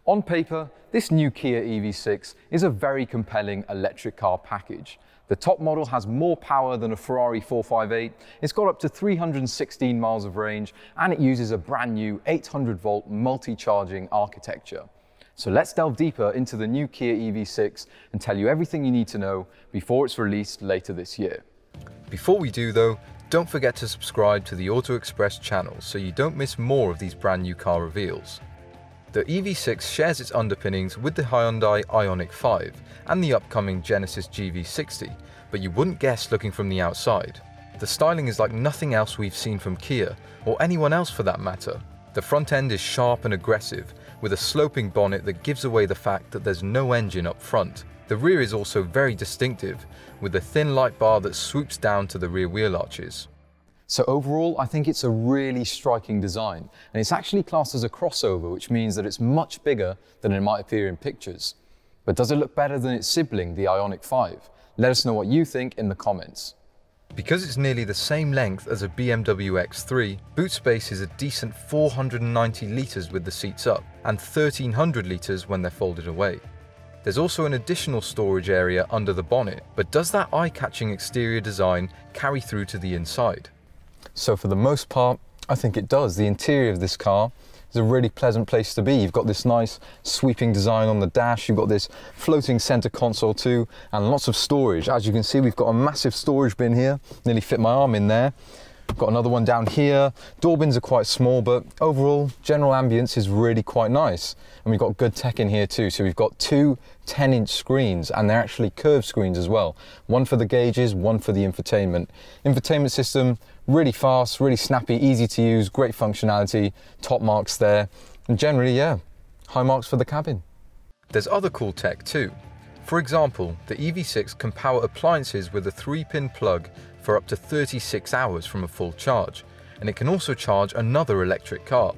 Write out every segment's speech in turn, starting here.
On paper, this new Kia EV6 is a very compelling electric car package. The top model has more power than a Ferrari 458, it's got up to 316 miles of range, and it uses a brand new 800-volt multi-charging architecture. So let's delve deeper into the new Kia EV6 and tell you everything you need to know before it's released later this year. Before we do though, don't forget to subscribe to the Auto Express channel so you don't miss more of these brand new car reveals. The EV6 shares its underpinnings with the Hyundai Ioniq 5 and the upcoming Genesis GV60, but you wouldn't guess looking from the outside. The styling is like nothing else we've seen from Kia, or anyone else for that matter. The front end is sharp and aggressive, with a sloping bonnet that gives away the fact that there's no engine up front. The rear is also very distinctive, with a thin light bar that swoops down to the rear wheel arches. So overall, I think it's a really striking design, and it's actually classed as a crossover, which means that it's much bigger than it might appear in pictures. But does it look better than its sibling, the Ioniq 5? Let us know what you think in the comments. Because it's nearly the same length as a BMW X3, boot space is a decent 490 litres with the seats up, and 1300 litres when they're folded away. There's also an additional storage area under the bonnet, but does that eye-catching exterior design carry through to the inside? So for the most part, I think it does. The interior of this car is a really pleasant place to be. You've got this nice sweeping design on the dash, you've got this floating center console too, and lots of storage. As you can see, we've got a massive storage bin here, nearly fit my arm in there. I've got another one down here. Door bins are quite small, but overall, general ambience is really quite nice. And we've got good tech in here too. So we've got two 10-inch screens, and they're actually curved screens as well. One for the gauges, one for the infotainment. Infotainment system, really fast, really snappy, easy to use, great functionality, top marks there. And generally, yeah, high marks for the cabin. There's other cool tech too. For example, the EV6 can power appliances with a 3-pin plug for up to 36 hours from a full charge, and it can also charge another electric car.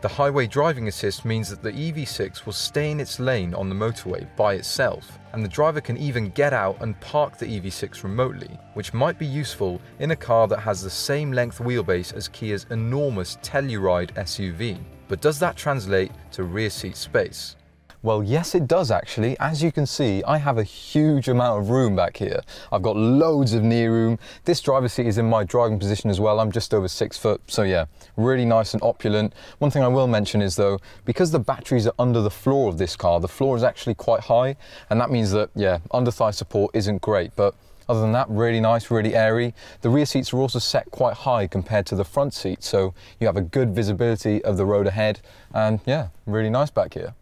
The highway driving assist means that the EV6 will stay in its lane on the motorway by itself, and the driver can even get out and park the EV6 remotely, which might be useful in a car that has the same length wheelbase as Kia's enormous Telluride SUV. But does that translate to rear seat space? Well, yes, it does actually. As you can see, I have a huge amount of room back here. I've got loads of knee room. This driver's seat is in my driving position as well. I'm just over 6 foot, so yeah, really nice and opulent. One thing I will mention is though, because the batteries are under the floor of this car, the floor is actually quite high, and that means that, yeah, under thigh support isn't great, but other than that, really nice, really airy. The rear seats are also set quite high compared to the front seats, so you have a good visibility of the road ahead, and yeah, really nice back here.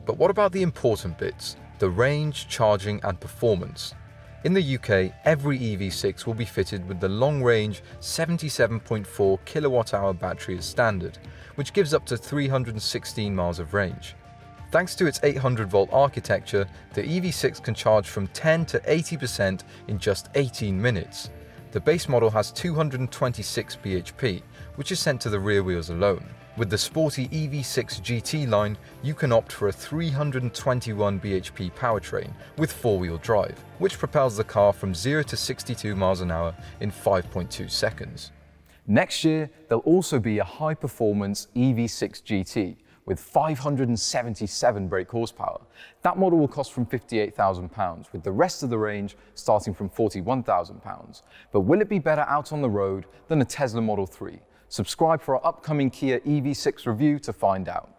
But what about the important bits? The range, charging and performance. In the UK, every EV6 will be fitted with the long-range 77.4 kWh battery as standard, which gives up to 316 miles of range. Thanks to its 800-volt architecture, the EV6 can charge from 10 to 80% in just 18 minutes. The base model has 226 bhp, which is sent to the rear wheels alone. With the sporty EV6 GT line, you can opt for a 321 bhp powertrain with 4-wheel drive, which propels the car from 0 to 62 miles an hour in 5.2 seconds. Next year, there'll also be a high-performance EV6 GT with 577 brake horsepower. That model will cost from £58,000, with the rest of the range starting from £41,000. But will it be better out on the road than a Tesla Model 3? Subscribe for our upcoming Kia EV6 review to find out.